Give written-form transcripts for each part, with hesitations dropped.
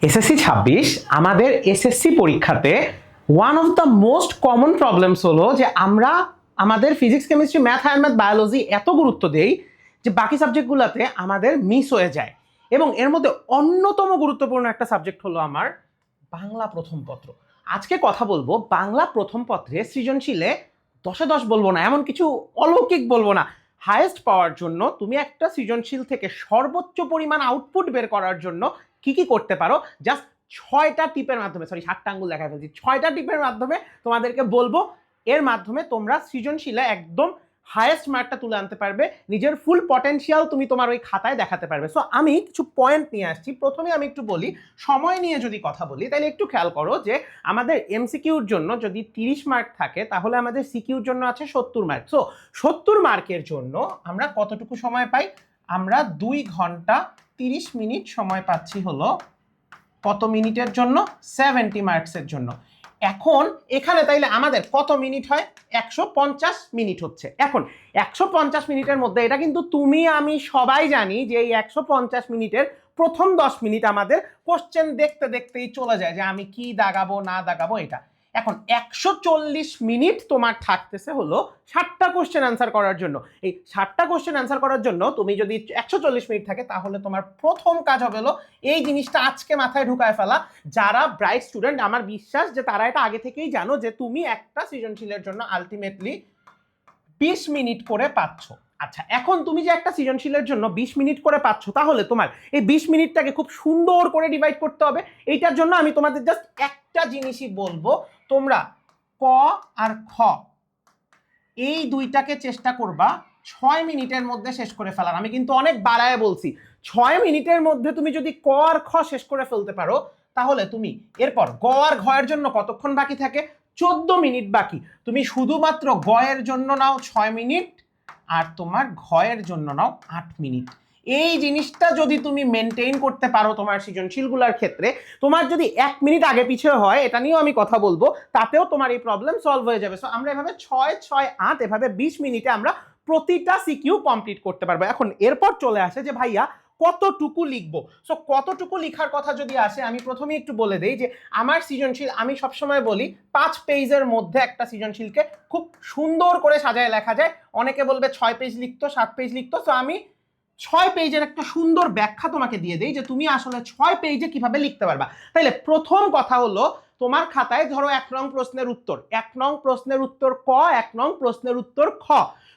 SSC 26 আমাদের SSC পরীক্ষাতে one of the most common problems হলো যে আমরা আমাদের ফিজিক্স কেমিস্ট্রি ম্যাথ আর ম্যাথ বায়োলজি এত গুরুত্ব দেই যে বাকি সাবজেক্টগুলোতে আমাদের মিস হয়ে যায়। এবং এর মধ্যে অন্যতম গুরুত্বপূর্ণ একটা সাবজেক্ট হলো আমার বাংলা প্রথম পত্র। আজকে কথা বলবো বাংলা প্রথম পত্রে সৃজনশীলে 10-এ 10 বলবো না, এমন কিছু অলৌকিক বলবো না, হায়েস্ট পাওয়ার জন্য তুমি একটা সৃজনশীল থেকে সর্বোচ্চ পরিমাণ আউটপুট বের করার জন্য কি কি করতে পারো জাস্ট 6টা টিপের মাধ্যমে, সরি 7টা আঙ্গুল দেখা ফেলছি, 6টা টিপের মাধ্যমে তোমাদেরকে বলবো। এর মাধ্যমে তোমরা সৃজনশীলে একদম হায়েস্ট মার্কটা তুলে আনতে পারবে, নিজের ফুল পটেনশিয়াল তুমি তোমার ওই খাতায় দেখাতে পারবে। সো আমি কিছু পয়েন্ট নিয়ে আসছি। প্রথমে আমি একটু বলি, সময় নিয়ে যদি কথা বলি তাহলে একটু খেয়াল করো যে আমাদের এমসিকিউর জন্য যদি 30 মার্ক থাকে তাহলে আমাদের সিকিউর জন্য আছে 70 মার্ক। সো 70 মার্কের জন্য আমরা কতটুকু সময় পাই? আমরা 2 ঘন্টা 30 মিনিট সময় পাচ্ছি হলো কত মিনিটের জন্য? 70 মার্কসের জন্য। এখন এখানে তাইলে আমাদের কত মিনিট হয়? 150 মিনিট হচ্ছে। এখন 150 মিনিটের মধ্যে এটা কিন্তু তুমি আমি সবাই জানি যে এই 150 মিনিটের প্রথম 10 মিনিট আমাদের কোশ্চেন দেখতে দেখতেই চলে যায় যে আমি কি দাগাবো না দাগাবো এটা। এখন 140 মিনিট তোমার থাকতেছে হলো 60টা কোশ্চেন অ্যান্সার করার জন্য। এই 60টা কোশ্চেন অ্যান্সার করার জন্য তুমি যদি 140 মিনিট থাকে তাহলে তোমার প্রথম কাজ হবে হলো এই জিনিসটা আজকে মাথায় ঢুকায় ফেলা। যারা ব্রাইট স্টুডেন্ট আমার বিশ্বাস যে তারা এটা আগে থেকেই জানো যে তুমি একটা সৃজনশীলের জন্য আলটিমেটলি 20 মিনিট করে পাচ্ছ। আচ্ছা, এখন তুমি যে একটা সৃজনশীলের জন্য 20 মিনিট করে পাচ্ছ, তাহলে তোমার এই 20 মিনিটটাকে খুব সুন্দর করে ডিভাইড করতে হবে। এইটার জন্য আমি তোমাদের জাস্ট একটা জিনিসই বলবো, তোমরা ক আর খ এই দুইটাকে চেষ্টা করবা 6 মিনিটের মধ্যে শেষ করে ফেলার। আমি কিন্তু অনেক বাড়ায় বলছি, 6 মিনিটের মধ্যে তুমি যদি ক আর খ শেষ করে ফেলতে পারো তাহলে তুমি এরপর গ আর ঘ এর জন্য কতক্ষণ বাকি থাকে? 14 মিনিট বাকি। তুমি শুধুমাত্র গ এর জন্য নাও 6 মিনিট আর তোমার ঘ এর জন্য নাও 8 মিনিট। এই জিনিসটা যদি তুমি মেনটেইন করতে পারো তোমার সৃজনশীলগুলোর ক্ষেত্রে, তোমার যদি 1 মিনিট আগে পিছিয়ে হয় এটা নিয়েও আমি কথা বলবো, তাতেও তোমার এই প্রবলেম সলভ হয়ে যাবে। সো আমরা এভাবে 6-6-8 এভাবে 20 মিনিটে আমরা প্রতিটা সিকিউ কমপ্লিট করতে পারবো। এখন এরপর চলে আসে যে ভাইয়া কতটুকু লিখবো। সো কতটুকু লিখার কথা যদি আসে, আমি প্রথমেই একটু বলে দেই যে আমার সৃজনশীল, আমি সবসময় বলি 5 পেজের মধ্যে একটা সৃজনশীলকে খুব সুন্দর করে সাজায় লেখা যায়। অনেকে বলবে 6 পেজ লিখতো, 7 পেজ লিখতো। সো আমি 6 পেজের একটা সুন্দর ব্যাখ্যা তোমাকে দিয়ে দেই যে তুমি আসলে 6 পেজে কিভাবে লিখতে পারবা। তাইলে প্রথম কথা হলো, তোমার খাতায় ধরো 1 নং প্রশ্নের উত্তর, 1 নং প্রশ্নের উত্তর ক, 1 নং প্রশ্নের উত্তর খ।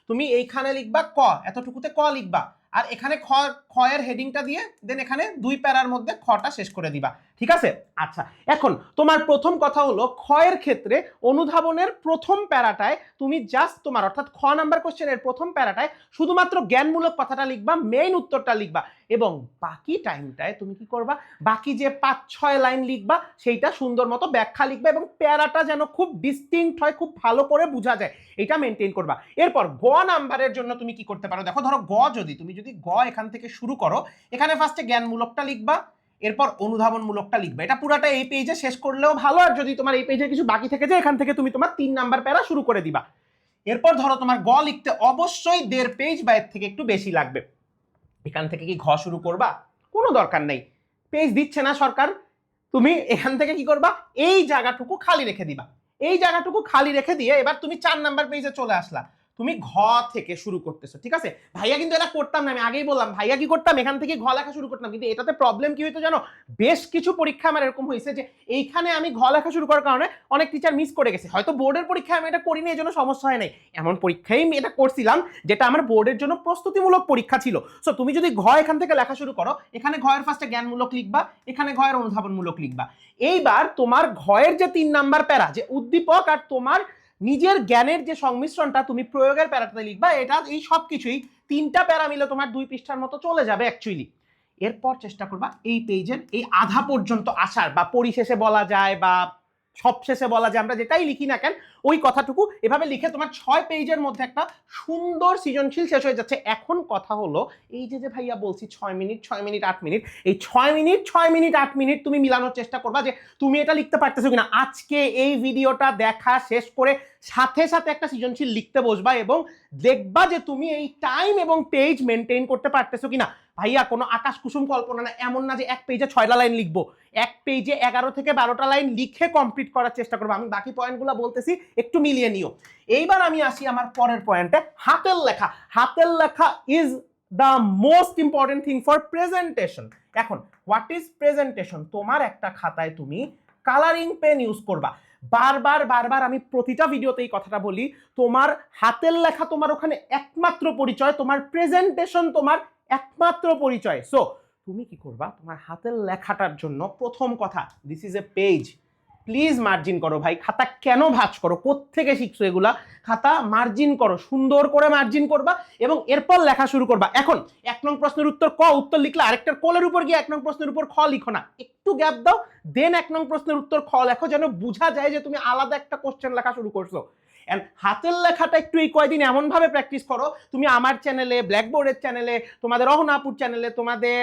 তুমি এইখানে লিখবা ক, এতটুকুতে ক লিখবা, আর এখানে খ, খ এর হেডিংটা দিয়ে দেন এখানে 2 প্যারার মধ্যে খটা শেষ করে দিবা। ঠিক আছে? আচ্ছা, এখন তোমার প্রথম কথা হলো খ এর ক্ষেত্রে অনুধাবনের প্রথম প্যারাটায় তুমি জাস্ট তোমার, অর্থাৎ খ নাম্বার কোশ্চেনের প্রথম প্যারাটায় শুধুমাত্র জ্ঞানমূলক কথাটা লিখবা, মেইন উত্তরটা লিখবা, এবং বাকি টাইমটায় তুমি কি করবা? বাকি যে 5-6 লাইন লিখবা সেইটা সুন্দর মতো ব্যাখ্যা লিখবা, এবং প্যারাটা যেন খুব ডিস্টিংক্ট হয়, খুব ভালো করে বোঝা যায়, এটা মেনটেন করবা। এরপর গ নাম্বারের জন্য তুমি কি করতে পারো? দেখো, ধরো গ তুমি যদি গ এখান থেকে শুরু করো, এখানে ফার্স্টে জ্ঞানমূলকটা লিখবা, এরপর অনুধাবনমূলকটা লিখবা। এটা পুরাটা এই পেজে শেষ করলেও ভালো, আর যদি তোমার এই পেজে কিছু বাকি থেকে যায় এখান থেকে তুমি তোমার 3 নাম্বার প্যারা শুরু করে দিবা। এরপর ধরো তোমার গ লিখতে অবশ্যই 1.5 পেজ বা এর থেকে একটু বেশি লাগবে। এখান থেকে কি ঘ শুরু করবা? কোনো দরকার নেই, পেজ দিচ্ছে না সরকার। তুমি এখান থেকে কি করবা? এই জায়গাটুকু খালি রেখে দিবা। এই জায়গাটুকু খালি রেখে দিয়ে এবার তুমি 4 নাম্বার পেজে চলে আসলা, তুমি ঘ থেকে শুরু করতেছো। ঠিক আছে? ভাইয়া কিন্তু এটা করতাম না, আমি আগেই বললাম, ভাইয়া কি করতাম? এখান থেকে ঘ লেখা শুরু করতাম, কিন্তু এটাতে প্রবলেম কি হইতো জানো? বেশ কিছু পরীক্ষা আমার এরকম হয়েছে যে এইখানে আমি ঘ লেখা শুরু করার কারণে অনেক টিচার মিস করে গেছে। হয়তো বোর্ডের পরীক্ষায় আমি এটা করিনি, এই জন্য সমস্যা হয় নাই, এমন পরীক্ষায় আমি এটা করছিলাম যেটা আমার বোর্ডের জন্য প্রস্তুতিমূলক পরীক্ষা ছিল। সো তুমি যদি ঘ এখান থেকে লেখা শুরু করো, এখানে ঘ এর ফার্স্টে জ্ঞানমূলক লিখবা, এখানে ঘ এর অনুধাবনমূলক লিখবা। এইবার তোমার ঘ এর যে 3 নাম্বার প্যারা, যে উদ্দীপক আর তোমার নিজের জ্ঞানের যে সংমিশ্রণটা তুমি প্রয়োগের প্যারাটাতে লিখবা, এটা এই সব কিছুই 3টা প্যারা মিলে তোমার 2 পৃষ্ঠার মতো চলে যাবে অ্যাকচুয়ালি। এরপর চেষ্টা করবা এই পেজের এই আধা পর্যন্ত আসার, বা পরিশেষে বলা যায় বা সব শেষে বলা যায়, আমরা যেটাই লিখি না কেন ওই কথাটুকু এভাবে লিখে তোমার 6 পেজের মধ্যে একটা সুন্দর সৃজনশীল শেষ হয়ে যাচ্ছে। এখন কথা হলো এই যে ভাইয়া বলছি 6 মিনিট 6 মিনিট 8 মিনিট, এই 6 মিনিট 6 মিনিট 8 মিনিট তুমি মিলানোর চেষ্টা করবা যে তুমি এটা লিখতে পারতেছো কিনা। আজকে এই ভিডিওটা দেখা শেষ করে সাথে সাথে একটা সৃজনশীল লিখতে বসবা এবং দেখবা যে তুমি এই টাইম এবং পেজ মেনটেন করতে পারতেছো কিনা। ভাইয়া কোনো আকাশ কুসুম কল্পনা না, এমন না যে এক পেজে 6টা লাইন লিখবো, এক পেজে 11 থেকে 12টা লাইন লিখে কমপ্লিট করার চেষ্টা করবো। আমি বাকি পয়েন্টগুলো বলতেছি, একটু মিলিয়ে নিও। এইবার আমি আসি আমার পরের পয়েন্টে, হাতের লেখা। হাতের লেখা is the most important thing for presentation. এখন হোয়াট ইজ প্রেজেন্টেশন? তোমার একটা খাতায় তুমি কালারিং পেন ইউজ করবা। বারবার বারবার আমি প্রতিটা ভিডিওতে এই কথাটা বলি, তোমার হাতের লেখা তোমার ওখানে একমাত্র পরিচয়, তোমার প্রেজেন্টেশন তোমার একমাত্র পরিচয়। সো তুমি কি করবা, তোমার হাতের লেখাটার জন্য প্রথম কথা, this is a page, please margin করো। ভাই খাতা কেন ভাঁজ করো? কোত্থেকে শিখছো এগুলা? খাতা মার্জিন করো, সুন্দর করে মার্জিন করবা এবং এরপর লেখা শুরু করবা। এখন 1 নং প্রশ্নের উত্তর ক উত্তর লিখলে আরেকটার কোলের উপর গিয়ে 1 নং প্রশ্নের উপর খ লিখো না, একটু গ্যাপ দাও, দেন 1 নং প্রশ্নের উত্তর খ লেখো, যেন বোঝা যায় যে তুমি আলাদা একটা কোশ্চেন লেখা শুরু করছো। এন্ড হাতের লেখাটা একটু এই কয়দিন এমন ভাবে প্র্যাকটিস করো, তুমি আমার চ্যানেলে, ব্ল্যাকবোর্ডের চ্যানেলে, তোমাদের অহনাপুর চ্যানেলে, তোমাদের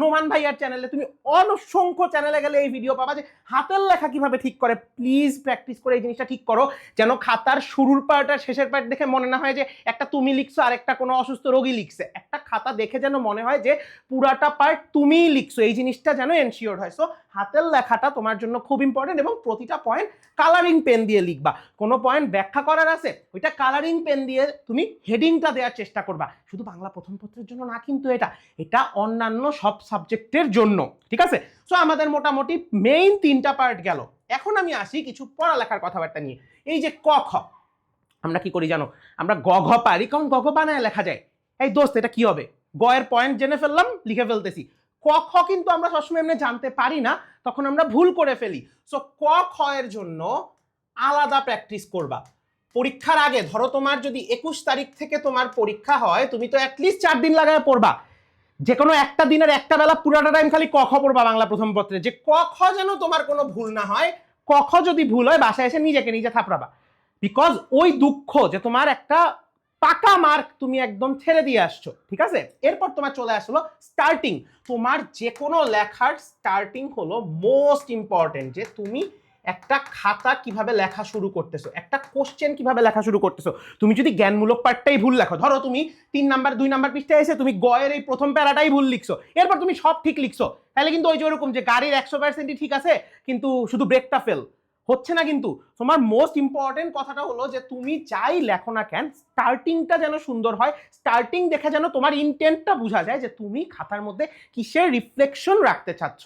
নোমান ভাইয়ার চ্যানেলে, তুমি অসংখ্য চ্যানেলে গেলে এই ভিডিও পাবা যে হাতের লেখা কিভাবে ঠিক করে। প্লিজ প্র্যাকটিস করে এই জিনিসটা ঠিক করো, যেন খাতার শুরুর পার্ট আর শেষের পার্ট দেখে মনে না হয় যে একটা তুমি লিখছো আর একটা কোনো অসুস্থ রোগী লিখছে। একটা খাতা দেখে যেন মনে হয় যে পুরাটা পার্ট তুমিই লিখছো, এই জিনিসটা যেন এনশিওর হয়। সো হাতের লেখাটা তোমার জন্য খুব ইম্পর্টেন্ট এবং প্রতিটা পয়েন্ট কালারিং পেন দিয়ে লিখবা। কোনো পয়েন্ট ব্যাখ্যা করার আছে, ওইটা কালারিং পেন দিয়ে তুমি হেডিংটা দেওয়ার চেষ্টা করবা। শুধু বাংলা প্রথম পত্রের জন্য না কিন্তু, এটা অন্যান্য সব সাবজেক্টের জন্য, ঠিক আছে? সো আমাদের মোটামুটি মেইন 3টা পার্ট গেল। এখন আমি আসি কিছু পড়ালেখার কথাবার্তা নিয়ে। এই যে ক খ, আমরা কি করি জানো? আমরা গ ঘ পারি, কারণ গ ঘ বানায় লেখা যায়। এই দোস্ত এটা কি হবে? গ এর পয়েন্ট জেনে ফেললাম, লিখে ফেলতেছি। ক খ কিন্তু আমরা সবসময় এমনি জানতে পারি না, তখন আমরা ভুল করে ফেলি। সো ক খ এর জন্য আলাদা প্র্যাকটিস করবা। পরীক্ষার আগে ধরো তোমার যদি 21 তারিখ থেকে তোমার পরীক্ষা হয়, তুমি তো অ্যাটলিস্ট 4 দিন লাগায় পড়বা। যে কোনো একটা দিনের একটা বেলা পুরাটা টাইম খালি ক খ পড়বা বাংলা প্রথম পত্রে, যে ক খ যেন তোমার কোনো ভুল না হয়। ক খ যদি ভুল হয় বাসায় এসে নিজেকে নিজে থাপড়াবা, বিকজ ওই দুঃখ যে তোমার একটা পাকা মার্ক তুমি একদম ছেড়ে দিয়ে আসছো, ঠিক আছে? এরপর তোমার চলে আসলো স্টার্টিং। তোমার যে কোনো লেখার স্টার্টিং হলো মোস্ট ইম্পর্টেন্ট, যে তুমি একটা খাতা কিভাবে লেখা শুরু করতেছো, একটা কোশ্চেন কিভাবে লেখা শুরু করতেছো। তুমি যদি জ্ঞানমূলক পার্টটাই ভুল লেখো, ধরো তুমি 3 নাম্বার 2 নাম্বার পৃষ্ঠায় এসে তুমি গয়ের এই প্রথম প্যারাটাই ভুল লিখছো, এরপর তুমি সব ঠিক লিখছো, তাহলে কিন্তু ওই যে ওরকম যে গাড়ির 100%ই ঠিক আছে কিন্তু শুধু ব্রেকটা ফেল হচ্ছে না। কিন্তু তোমার মোস্ট ইম্পর্টেন্ট কথাটা হলো যে তুমি যাই লেখো না কেন, স্টার্টিংটা যেন সুন্দর হয়। স্টার্টিং দেখে যেন তোমার ইন্টেন্টটা বোঝা যায় যে তুমি খাতার মধ্যে কিসের রিফ্লেকশন রাখতে চাচ্ছ।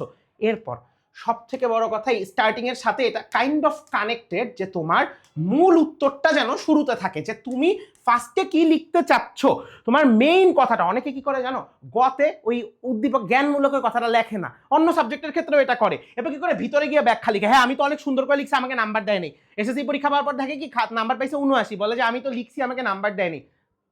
এরপর সব থেকে বড় কথা, স্টার্টিং এর সাথে এটা কাইন্ড অফ কানেক্টেড, যে তোমার মূল উত্তরটা যেন শুরুতে থাকে, যে তুমি ফার্স্টে কি লিখতে চাচ্ছ। তোমার মেইন কথাটা, অনেকে কি করে জানো, গতে ওই উদ্দীপক জ্ঞানমূলক কথাটা লেখে না, অন্য সাবজেক্টের ক্ষেত্রেও এটা করে। এবার কি করে ভিতরে গিয়ে ব্যাখ্যা লিখে, হ্যাঁ আমি তো অনেক সুন্দর করে লিখছি আমাকে নাম্বার দেয়নি। এসএসসি পরীক্ষা পাওয়ার পর দেখে কি নাম্বার পাইছে 79, বলে যে আমি তো লিখছি আমাকে নাম্বার দেয়নি।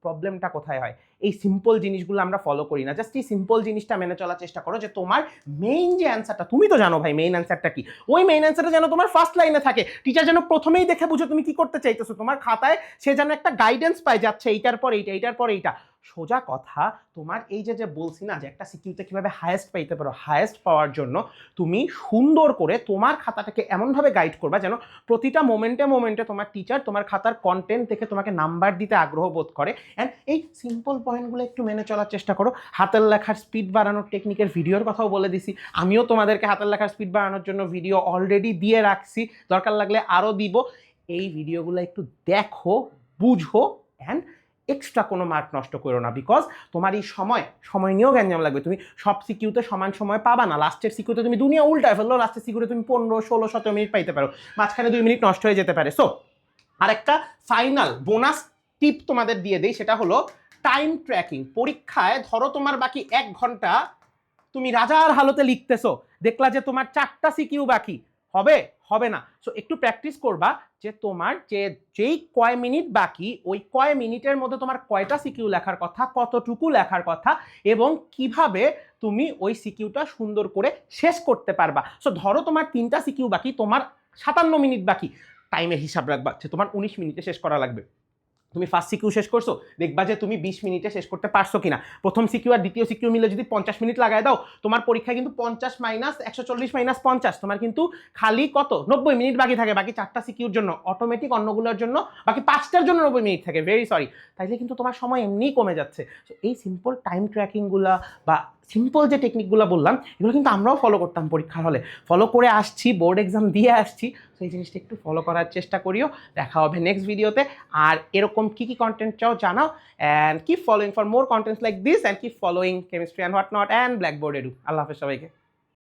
প্রবলেমটা কোথায় হয়? এই সিম্পল জিনিসগুলো আমরা ফলো করি না। জাস্ট এই সিম্পল জিনিসটা মেনে চলার চেষ্টা করো, যে তোমার মেইন যে অ্যান্সারটা, তুমি তো জানো ভাই মেইন অ্যান্সারটা কি, ওই মেইন অ্যান্সারটা যেন তোমার ফার্স্ট লাইনে থাকে। টিচার যেন প্রথমেই দেখে বুঝে তুমি কি করতে চাইতেছো, তোমার খাতায় সে যেন একটা গাইডেন্স পায় যাচ্ছে এইটার পর এইটা, এইটার পর এইটা। সোজা কথা, তোমার এই যে বলছি না যে একটা সিকিউতে কিভাবে হায়েস্ট পাইতে পারো, হায়েস্ট পাওয়ার জন্য তুমি সুন্দর করে তোমার খাতাটাকে এমনভাবে গাইড করবা যেন প্রতিটা মোমেন্টে মোমেন্টে তোমার টিচার তোমার খাতার কন্টেন্ট দেখে তোমাকে নাম্বার দিতে আগ্রহ বোধ করে। অ্যান্ড এই সিম্পল পয়েন্টগুলো একটু মেনে চলার চেষ্টা করো। হাতের লেখার স্পিড বাড়ানোর টেকনিকের ভিডিওর কথাও বলে দিছি, আমিও তোমাদেরকে হাতের লেখার স্পিড বাড়ানোর জন্য ভিডিও অলরেডি দিয়ে রাখছি, দরকার লাগলে আরও দিব। এই ভিডিওগুলো একটু দেখো, বুঝো, অ্যান্ড এক্সট্রা কোনো মার্ক নষ্ট করো না, বিকজ তোমার এই সময় নিয়েও গ্যাঞ্জাম লাগবে। তুমি সব সিকিউতে সমান সময় পাবা না। লাস্টের সিকিউতে তুমি দুনিয়া উল্টায় ফেললো, লাস্টের সিকিউতে তুমি 15, 16, 17 মিনিট পাইতে পারো, মাঝখানে 2 মিনিট নষ্ট হয়ে যেতে পারে। সো আরেকটা ফাইনাল বোনাস টিপ তোমাদের দিয়ে দেই, সেটা হলো টাইম ট্র্যাকিং। পরীক্ষায় ধরো তোমার বাকি 1 ঘন্টা, তুমি রাজার হালতে লিখতেছো, দেখলা যে তোমার 4টা সিকিউ বাকি, হবে না। সো একটু প্র্যাকটিস করবা যে তোমার যেই কয় মিনিট বাকি, ওই কয় মিনিটের মধ্যে তোমার কয়টা সিকিউ লেখার কথা, কতটুকু লেখার কথা, এবং কিভাবে তুমি ওই সিকিউটা সুন্দর করে শেষ করতে পারবা। সো ধরো তোমার 3টা সিকিউ বাকি, তোমার 57 মিনিট বাকি, টাইমের হিসাব রাখবা যে তোমার 19 মিনিটে শেষ করা লাগবে। তুমি ফার্স্ট সিকিউ শেষ করছো, দেখবা যে তুমি 20 মিনিটে শেষ করতে পারছো কিনা। প্রথম সিকিউ আর দ্বিতীয় সিকিউ মিলে যদি 50 মিনিট লাগাই দাও, তোমার পরীক্ষায় কিন্তু 50 মাইনাস 140 মাইনাস 50, তোমার কিন্তু খালি কত 90 মিনিট বাকি থাকে বাকি 4টা সিকিউর জন্য। অটোমেটিক অন্যগুলোর জন্য বাকি 5টার জন্য 90 মিনিট থাকে, ভেরি সরি। তাইলে কিন্তু তোমার সময় এমনিই কমে যাচ্ছে। তো এই সিম্পল টাইম ট্র্যাকিংগুলা বা সিম্পল যে টেকনিকগুলো বললাম, এগুলো কিন্তু আমরাও ফলো করতাম পরীক্ষার হলে, ফলো করে আসছি, বোর্ড এক্সাম দিয়ে আসছি। তো এই জিনিসটা একটু ফলো করার চেষ্টা করিও। দেখা হবে নেক্সট ভিডিওতে। আর এরকম কি কি কন্টেন্ট চাও জানাও, and keep following for more contents like this, and keep following chemistry and what not and Blackboard Edu. আল্লাহ হাফেজ সবাইকে।